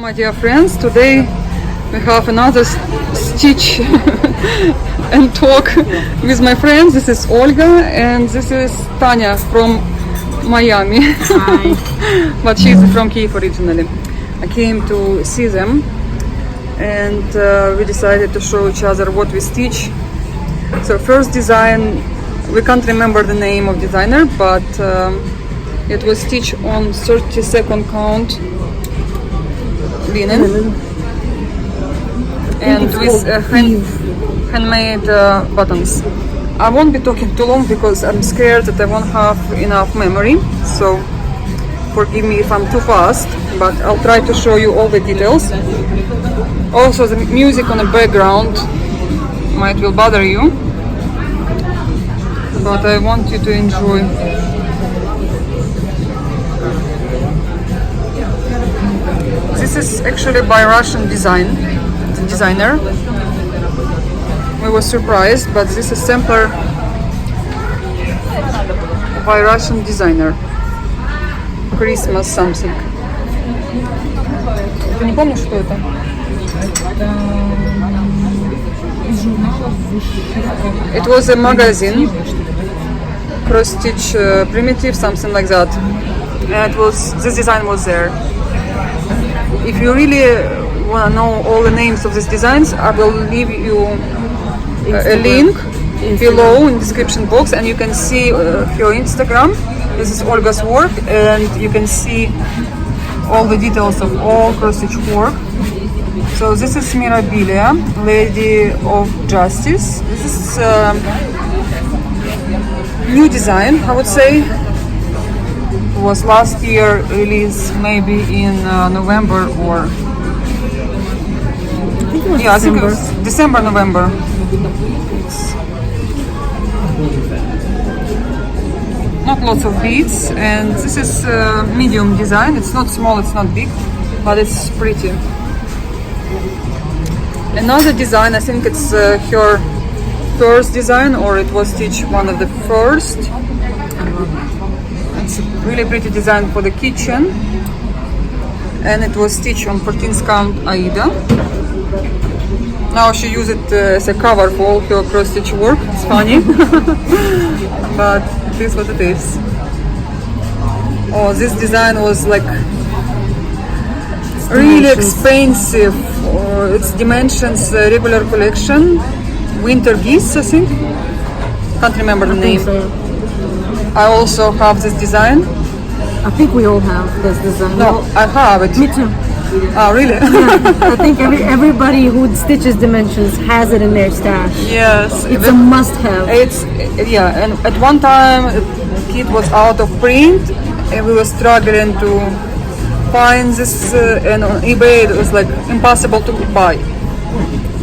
My dear friends, today we have another stitch and talk with my friends. This is Olga and this is Tanya from Miami. Hi. But she's from Kiev originally. I came to see them and we decided to show each other what we stitch. So first design, we can't remember the name of designer, but it was stitched on 32nd count linen and with handmade buttons. I won't be talking too long because I'm scared that I won't have enough memory, so forgive me if I'm too fast, but I'll try to show you all the details. Also, the music on the background might will bother you, but I want you to enjoy. This is actually by Russian designer. We were surprised, but this is sampler by Russian designer. Christmas something. Ты не помнишь, что это? It was a magazine, cross stitch primitive, something like that. And it was, this design was there. If you really want to know all the names of these designs, I will leave you a link below in the description box, and you can see her Instagram. This is Olga's work, and you can see all the details of all cross-stitch work. So this is Mirabilia, Lady of Justice. This is new design, I would say. Was last year released maybe in November or I think it was December, November. Not lots of beads, and this is medium design. It's not small, it's not big, but it's pretty. Another design, I think it's her first design, or it was stitched one of the first. It's a really pretty design for the kitchen, and it was stitched on 14th count Aida. Now she used it as a cover for all her cross stitch work. It's funny, but it is what it is. Oh, this design was like really expensive. Its dimensions, regular collection, winter geese, I think. Can't remember the name. I also have this design. I think we all have this design. No, I have it. Me too. Oh, really? I think everybody who stitches dimensions has it in their stash. Yes. It's a must-have. It's, yeah, and at one time the kit was out of print and we were struggling to find this, and on eBay it was like impossible to buy.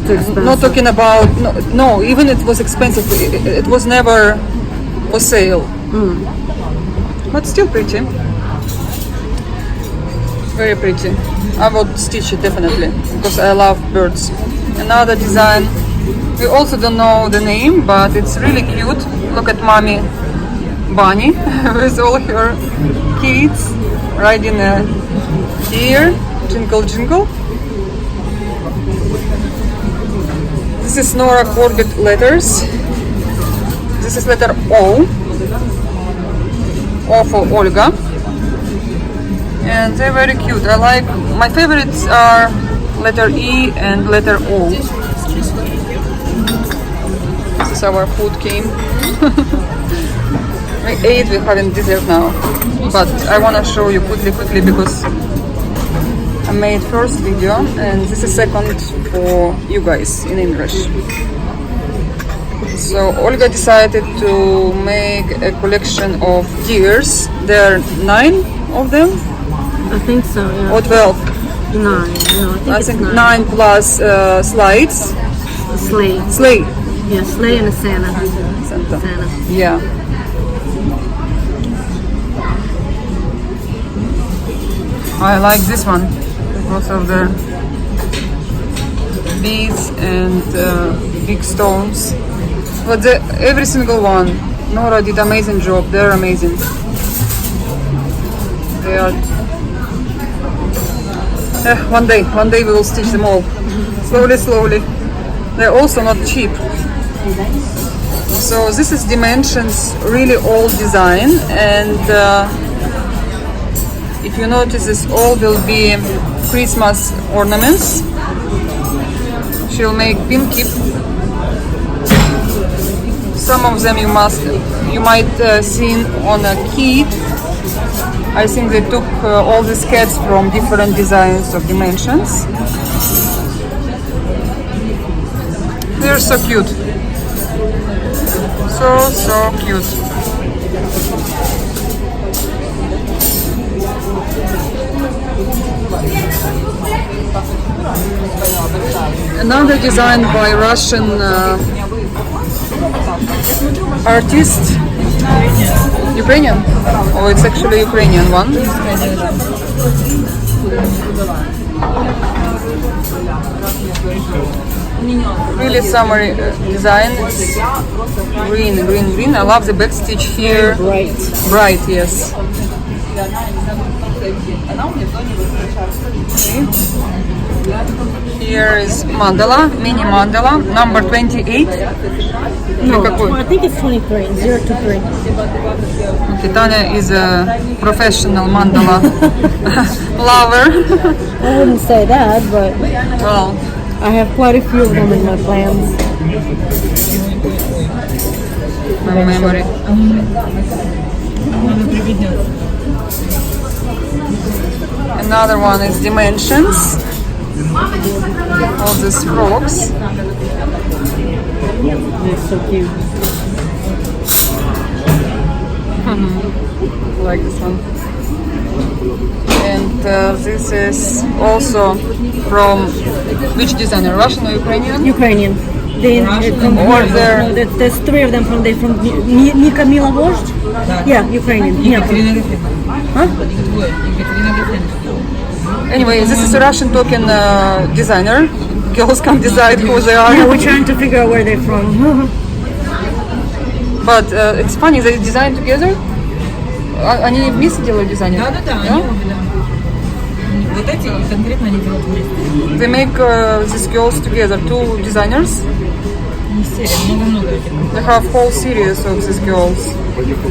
Too expensive. Not talking about, no, even it was expensive. It was never for sale. But still pretty. Very pretty. I would stitch it definitely because I love birds. Another design, we also don't know the name, but it's really cute. Look at Mommy Bunny with all her kids riding a deer. Jingle jingle. This is Nora Corbett letters. This is letter O. O for Olga. And they're very cute. I like, my favorites are letter E and letter O. This is our food came. We ate, we're having dessert now. But I want to show you quickly because I made first video and this is second for you guys in English. So Olga decided to make a collection of deers. There are 9 of them. I think so, yeah. Or 12? 9. No, I think 9 plus slides. A sleigh. Sleigh. Yeah, sleigh and a Santa. Santa. Santa. Yeah. I like this one because of the beads and big stones. But every single one, Nora did amazing job. They're amazing. They are One day we will stitch them all. Slowly. They're also not cheap. So this is Dimensions really old design, and if you notice, this all will be Christmas ornaments. She'll make pin keep. Some of them you might seen on a kit. I think they took all these cats from different designs of Dimensions. They're so cute. So cute. Another design by Russian artist. Ukrainian? Oh, it's actually Ukrainian one. Really summery design. It's green. I love the back stitch here. Bright, yes. Okay. Here is mandala, mini mandala, number 28. No, I think it's 23, 023. Okay, Tanya is a professional mandala lover. I wouldn't say that, but Well, I have quite a few of them in my plans. my memory. Another one is Dimensions. All these frogs. They're so cute. Like this one. And this is also from which designer? Russian or Ukrainian? Ukrainian. There's three of them from Nika Mila Vozht? Yeah, Ukrainian. Yeah. Huh? Anyway, this is a Russian token designer. Girls can decide who they are. Yeah, we're trying to figure out where they're from. But it's funny, they design together. Они вместе делают дизайнер? Да, они обе, да. Вот эти конкретно они делают вместе. They make these girls together, two designers. Не серия, много-много этих. They have whole series of these girls.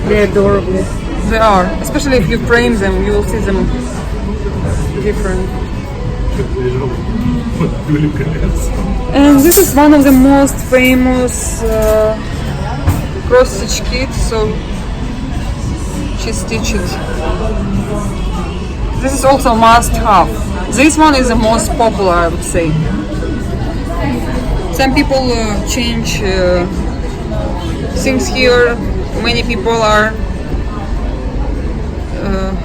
They're adorable. They are, especially if you frame them, you will see them different. And this is one of the most famous cross-stitch kits, so she stitched it. This is also must-have. This one is the most popular, I would say. Some people change things here. Many people are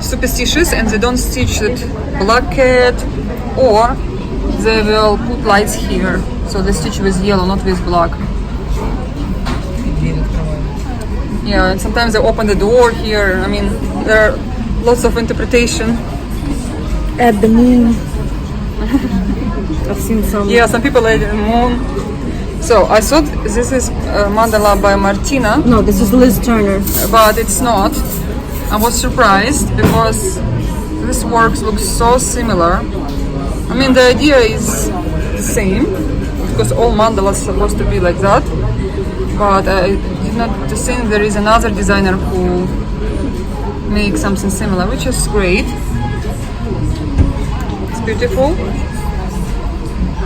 superstitious and they don't stitch that black cat, or they will put lights here, so they stitch with yellow, not with black. Yeah, and sometimes they open the door here. I mean, there are lots of interpretation. At the moon. I've seen some. Yeah, some people at the moon. So I thought this is mandala by Martina, No, this is Liz Turner. but it's not. I was surprised because this work looks so similar. I mean, the idea is the same because all mandalas are supposed to be like that, but I did not think there is another designer who makes something similar, which is great. It's beautiful.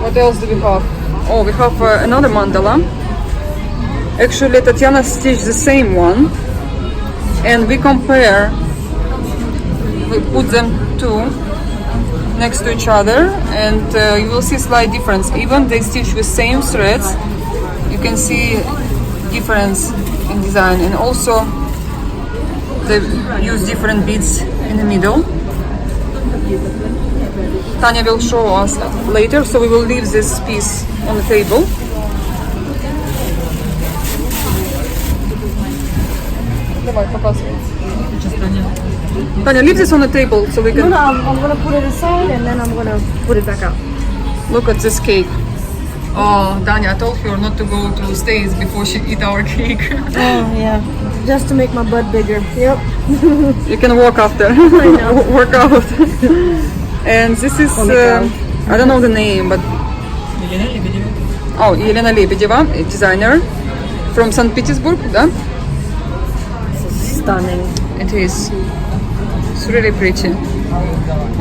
What else do we have? Oh, we have another mandala. Actually, Tatiana stitched the same one, and we compare. We put them two next to each other, and you will see slight difference. Even they stitch with same threads, you can see difference in design, and also they use different beads in the middle. Tanya will show us later, so we will leave this piece on the table. Давай, показывай. Tanya, leave this on the table so we can I'm gonna put it aside and then I'm gonna put it back out. look at this cake. Oh, Tanya, I told her not to go to States before she eat our cake. Oh yeah, just to make my butt bigger. Yep. You can walk after. know. Work out. And this is, I don't know the name, but Елена Лебедева. oh, Елена Лебедева, a designer from St. Petersburg, да? Stunning. It is. It's really pretty.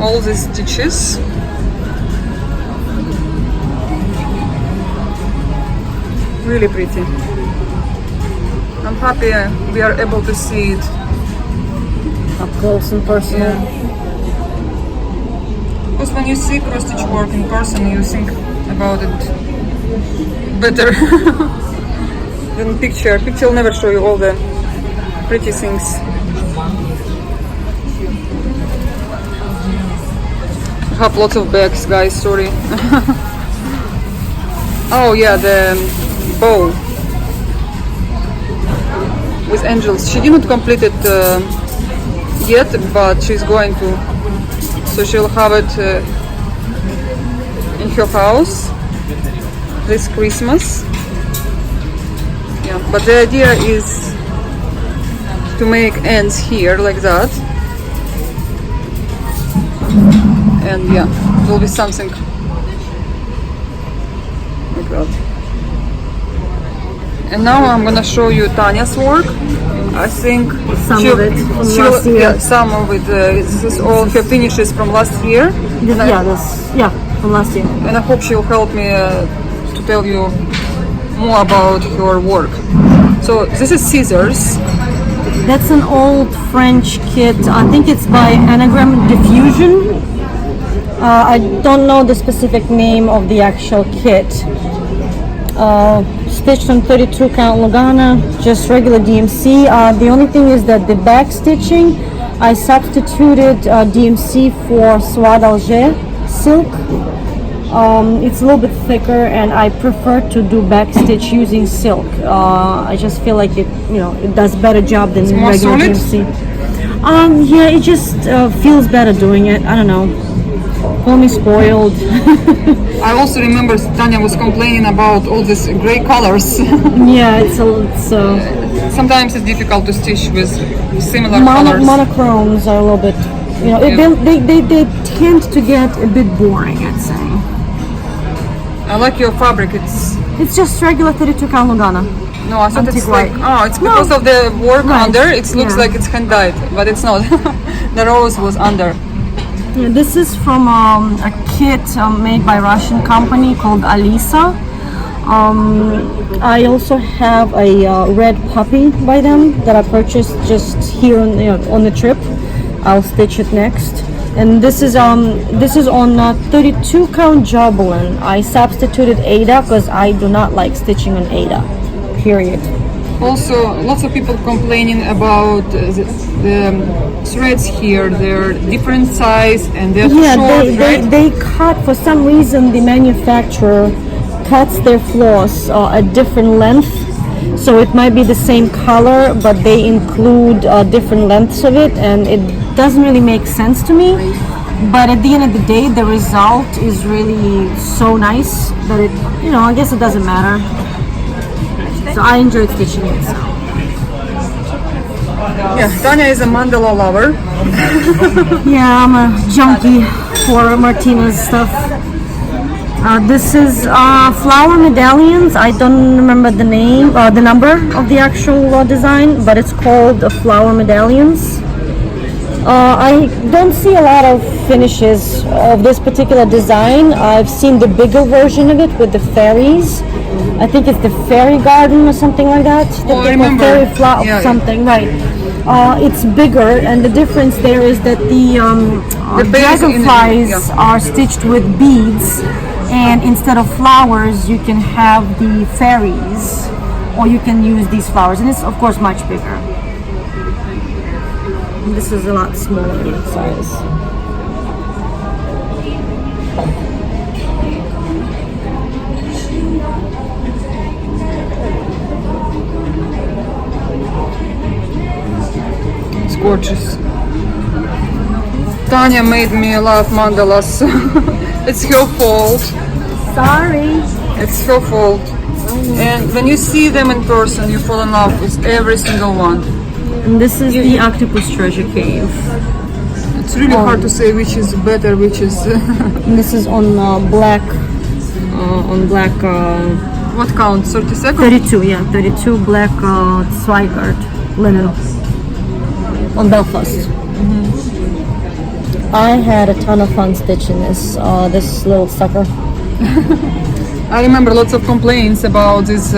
All these stitches. Really pretty. I'm happy we are able to see it. Up close and personal. Because when you see cross-stitch work in person, you think about it better than picture. Picture will never show you all the pretty things. I have lots of bags, guys, sorry. Oh yeah, the bow with angels. She didn't complete it yet, but she's going to. So she'll have it in her house this Christmas. Yeah, but the idea is to make ends here like that. And yeah, it will be something like that. And now I'm gonna show you Tanya's work. I think Some of it from last year. Yeah, some of it. This is all her finishes from last year. From last year. And I hope she'll help me to tell you more about her work. So this is scissors. That's an old French kit. I think it's by Anagram Diffusion. I don't know the specific name of the actual kit. Stitched on 32 count Lugana, just regular DMC. The only thing is that the back stitching, I substituted DMC for Soie d'Alger silk. It's a little bit thicker, and I prefer to do back stitch using silk. I just feel like it, it does a better job than more regular solid? DMC. Yeah, it just feels better doing it. I don't know. Call me spoiled. I also remember Tanya was complaining about all these gray colors. Yeah, it's Sometimes it's difficult to stitch with similar colors. monochromes are a little bit, they tend to get a bit boring, I'd say. I like your fabric. It's just regular 32 count Lugana. no, I thought it's Antique like white. it's because of the work Right. under. It looks Yeah. like it's hand dyed, but it's not. The rose was under. Yeah, this is from a kit made by a Russian company called Alisa. I also have a red puppy by them that I purchased just here on the trip. I'll stitch it next. And this is on 32 count Joblin. I substituted Ada because I do not like stitching on Ada. Period. Also, lots of people complaining about the threads here. They're different size and they're too short, right? they cut, for some reason the manufacturer cuts their floss a different length, so it might be the same color but they include different lengths of it, and it doesn't really make sense to me. But at the end of the day, the result is really so nice that it, I guess it doesn't matter. So I enjoyed stitching it. So. Yeah, Tanya is a mandala lover. Yeah, I'm a junkie for Martina's stuff. This is flower medallions. I don't remember the name, the number of the actual design, but it's called flower medallions. I don't see a lot of finishes of this particular design. I've seen the bigger version of it with the fairies. I think it's the fairy garden or something like that. I remember. Fairy flower, Yeah, something, right. It's bigger, and the difference there is that the berries in the- dragonflies are stitched with beads, and instead of flowers you can have the fairies, or you can use these flowers, and it's of course much bigger. And this is a lot smaller in size. It's gorgeous. Tanya made me love mandalas. It's her fault. Sorry. It's her fault. And when you see them in person, you fall in love with every single one. And this is the octopus treasure cave. It's really hard to say which is better, which is. This is on black. On black. What count? 32nd? 32, yeah, 32 black Zweigart linen on Belfast. I had a ton of fun stitching this little sucker. I remember lots of complaints about this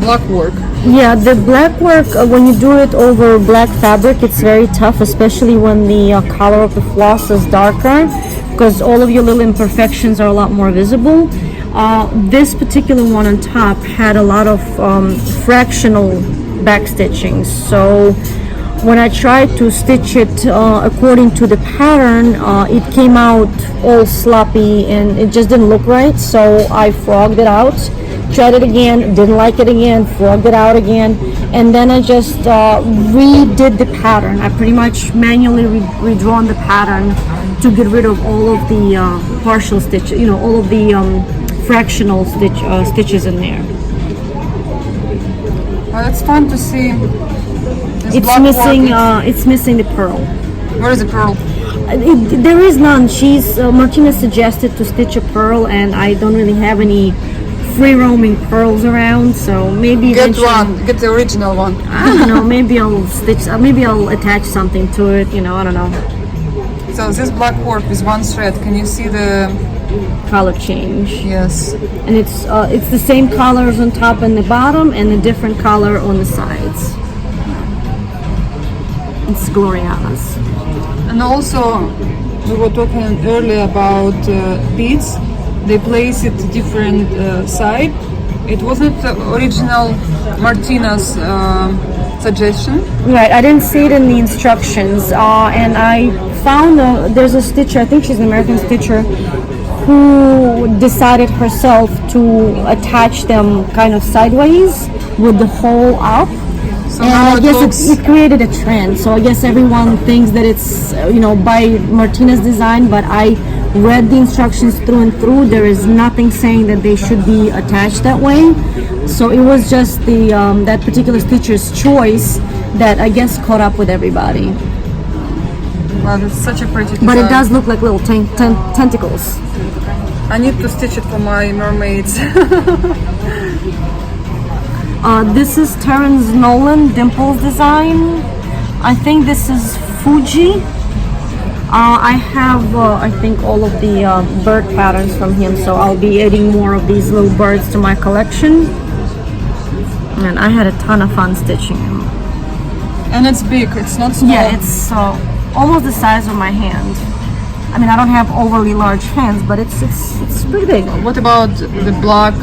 black work. Yeah, the black work, when you do it over black fabric, it's very tough, especially when the color of the floss is darker, because all of your little imperfections are a lot more visible. This particular one on top had a lot of fractional back stitching, so when I tried to stitch it according to the pattern, it came out all sloppy and it just didn't look right, so I frogged it out, tried it again, didn't like it again, frogged it out again, and then I just redid the pattern. I pretty much manually redrawn the pattern to get rid of all of the partial stitch, all of the fractional stitches in there. Well, it's fun to see. It's missing. It's missing the pearl. Where is the pearl? There is none. Martina suggested to stitch a pearl, and I don't really have any free roaming pearls around. So maybe Get one. Get the original one. I don't know. Maybe I'll stitch. Maybe I'll attach something to it. I don't know. So this black work with one thread. Can you see the Color change. Yes. And it's the same colors on top and the bottom, and a different color on the sides. It's glorious. And also, we were talking earlier about beads. They place it different side. It wasn't the original Martina's suggestion. Right, I didn't see it in the instructions, and I found there's a stitcher, I think she's an American stitcher, who decided herself to attach them kind of sideways with the hole up. So And now I guess looks, it created a trend. So I guess everyone thinks that it's by Martina's design, but I read the instructions through and through. There is nothing saying that they should be attached that way. So it was just the that particular stitcher's choice that I guess caught up with everybody. Wow, it's such a pretty design. But it does look like little tentacles. I need to stitch it for my mermaids. This is Terrence Nolan Dimples design. I think this is Fuji. I have I think all of the bird patterns from him, so I'll be adding more of these little birds to my collection. And I had a ton of fun stitching them. And it's big, it's not small. Yeah, it's almost the size of my hand. I mean, I don't have overly large hands, but it's pretty big. What about the black?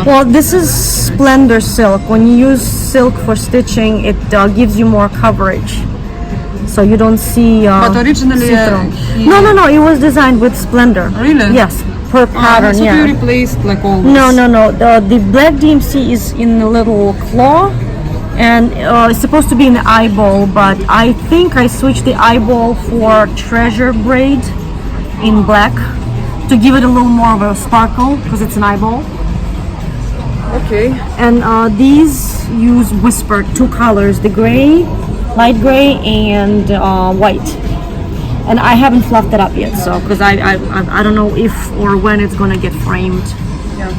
Well, this is Splendor silk. When you use silk for stitching, it gives you more coverage, so you don't see. But originally, see-through. No. It was designed with Splendor. Really? Yes, per pattern. So Yeah. you replaced like all this? No. The black DMC is in the little claw, and it's supposed to be in the eyeball, but I think I switched the eyeball for treasure braid in black to give it a little more of a sparkle because it's an eyeball. Okay. And these use whispered, two colors, the gray, light gray, and white. And I haven't fluffed it up yet, so because I don't know if or when it's gonna get framed. Yeah.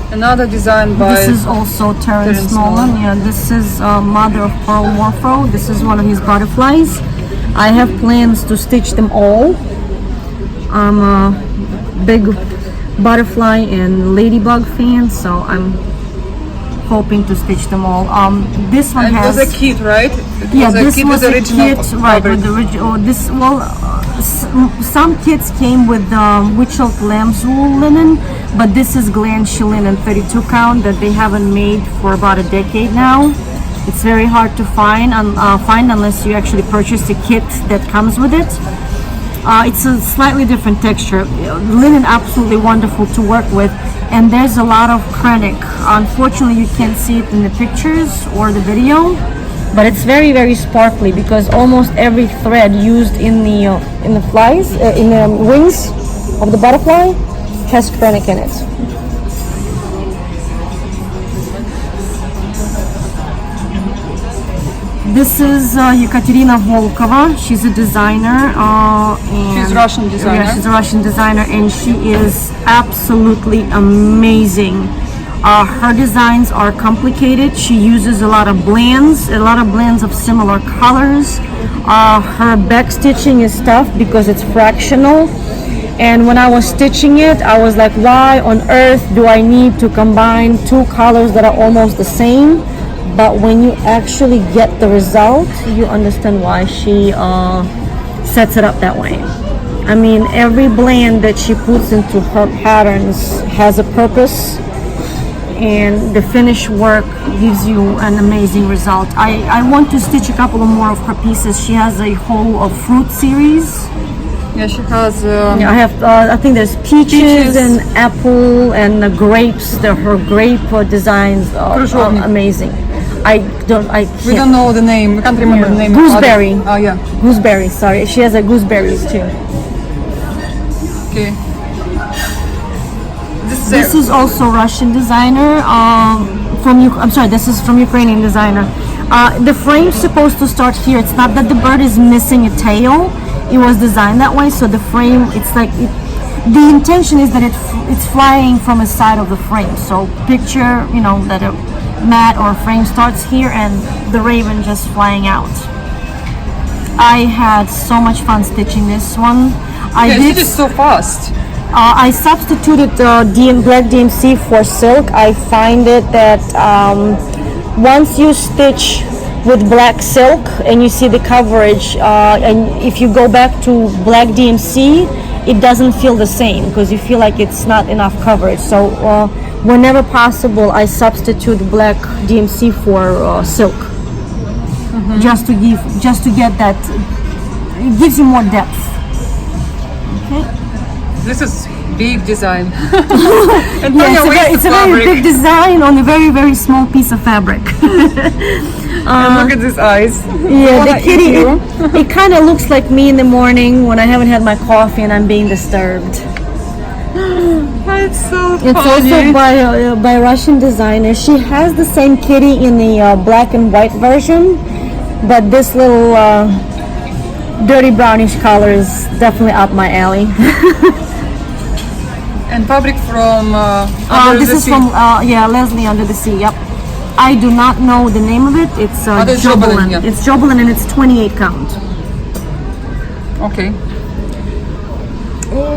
Another design by. This is also Terrence Nolan. Yeah, this is Mother of Pearl Morpho. This is one of his butterflies. I have plans to stitch them all. I'm a big butterfly and ladybug fan, so I'm hoping to stitch them all. This one And it has was a kit, right? It yeah, was a this kit was with a original kit, right? fabric. With the original. Some kits came with witch elk lamb's wool linen, but this is Glen Shillin and 32 count that they haven't made for about a decade now. It's very hard to find unless you actually purchase a kit that comes with it. It's a slightly different texture. Linen absolutely wonderful to work with, and there's a lot of krennic. Unfortunately, you can't see it in the pictures or the video, but it's very, very sparkly because almost every thread used in the flies, in the wings of the butterfly, has krennic in it. This is Ekaterina Volkova. She's a designer. And She's a Russian designer. Yeah, she's a Russian designer, and she is absolutely amazing. Her designs are complicated. She uses a lot of blends of similar colors. Her back stitching is tough because it's fractional. And when I was stitching it, I was like, why on earth do I need to combine two colors that are almost the same? But when you actually get the result, you understand why she sets it up that way. I mean, every blend that she puts into her patterns has a purpose, and the finished work gives you an amazing result. I want to stitch a couple of more of her pieces. She has a whole fruit series. Yeah, she has. Yeah, I have. I think there's peaches and apple and grapes. Her grape designs are amazing. We don't know the name. We can't remember the name. Gooseberry. Oh yeah. Gooseberry. Sorry, she has a gooseberries too. Okay. This is also Russian designer. I'm sorry. This is from Ukrainian designer. The frame's supposed to start here. It's not that the bird is missing a tail. It was designed that way, so the frame, it's like, the intention is that it's flying from a side of the frame. So picture, that a mat or a frame starts here and the raven just flying out. I had so much fun stitching this one. It is so fast. I substituted black DMC for silk. I find it that once you stitch with black silk and you see the coverage, and if you go back to black DMC, it doesn't feel the same because you feel like it's not enough coverage. So whenever possible, I substitute black DMC for silk, just to get that. It gives you more depth. Okay. This is big design. And it's a very big design on a very, very small piece of fabric. And look at these eyes. Yeah, the kitty, it kind of looks like me in the morning when I haven't had my coffee and I'm being disturbed. It's so funny. It's also by a Russian designer. She has the same kitty in the black and white version, but this little dirty brownish color is definitely up my alley. And fabric from Under this the is Sea. from Leslie Under the Sea. Yep. I do not know the name of it. It's Jobelin, Jobelin. yeah. It's Jobelin and it's 28 count. Okay.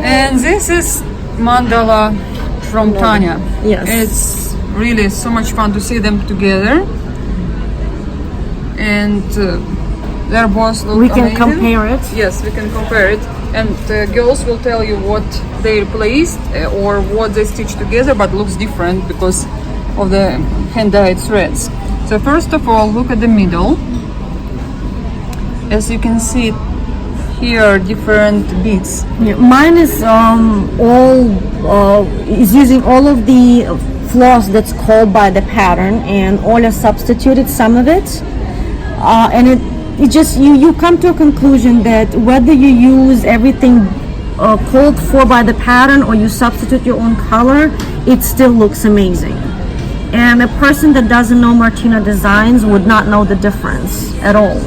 And this is mandala from Tanya. Yes. It's really so much fun to see them together. And they're both look We can amazing. compare it. Yes, we can compare it. And girls will tell you what they replaced or what they stitched together, but looks different because of the hand-dyed threads. So first of all, look at the middle. As you can see here, different beads. Yeah, mine is is using all of the floss that's called by the pattern, and Olga substituted some of it, and it just you come to a conclusion that whether you use everything called for by the pattern or you substitute your own color, it still looks amazing. And a person that doesn't know Martina designs would not know the difference at all.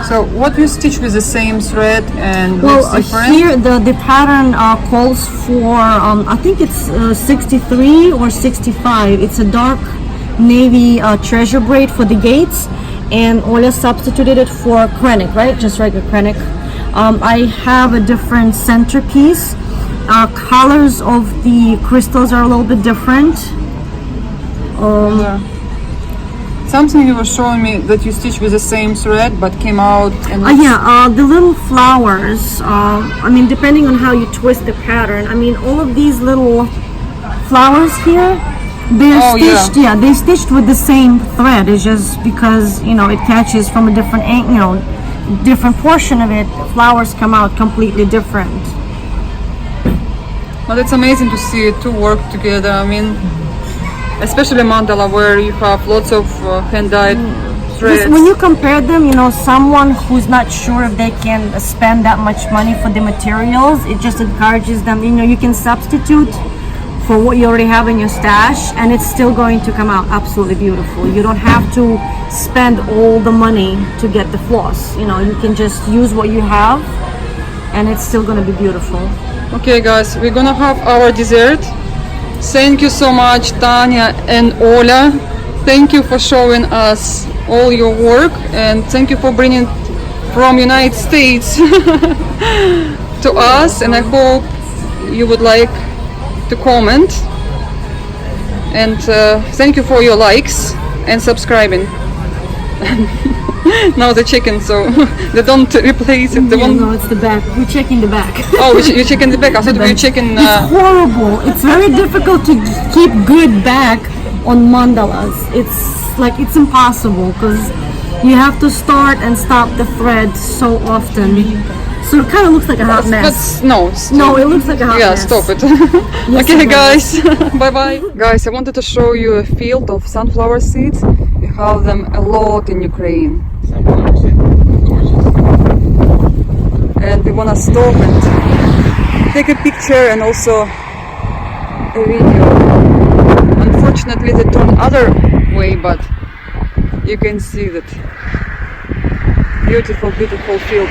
So what you stitch with the same thread and Well, looks different? here the pattern calls for I think it's 63 or 65. It's a dark navy treasure braid for the gates, and Olga substituted it for krennic, right? Just regular krennic. I have a different centerpiece. Colors of the crystals are a little bit different. Something you were showing me that you stitch with the same thread but came out and The little flowers, I mean, depending on how you twist the pattern, I mean, all of these little flowers here, they're stitched, they stitched with the same thread. It's just because, it catches from a different angle, different portion of it, flowers come out completely different. But it's amazing to see two work together. I mean, especially mandala where you have lots of hand-dyed threads. When you compare them, someone who's not sure if they can spend that much money for the materials, it just encourages them. You can substitute for what you already have in your stash, and it's still going to come out absolutely beautiful. You don't have to spend all the money to get the floss. You know, you can just use what you have and it's still gonna be beautiful. Okay guys, we're gonna have our dessert. Thank you so much, Tanya and Olga. Thank you for showing us all your work, and thank you for bringing from United States to us, and I hope you would like to comment, and thank you for your likes and subscribing. Now the chicken, so they don't replace it. No, it's the back. We're checking the back. Oh, you're checking the back. I thought we were checking. It's horrible. It's very difficult to keep good back on mandalas. It's impossible because you have to start and stop the thread so often. So it kind of looks like a hot mess. No, it looks like a hot mess. Stop it. Yes, Okay, it guys, bye bye. Guys, I wanted to show you a field of sunflower seeds. We have them a lot in Ukraine. And we wanna stop and take a picture and also a video. Unfortunately, they turn other way, but you can see that beautiful, beautiful field.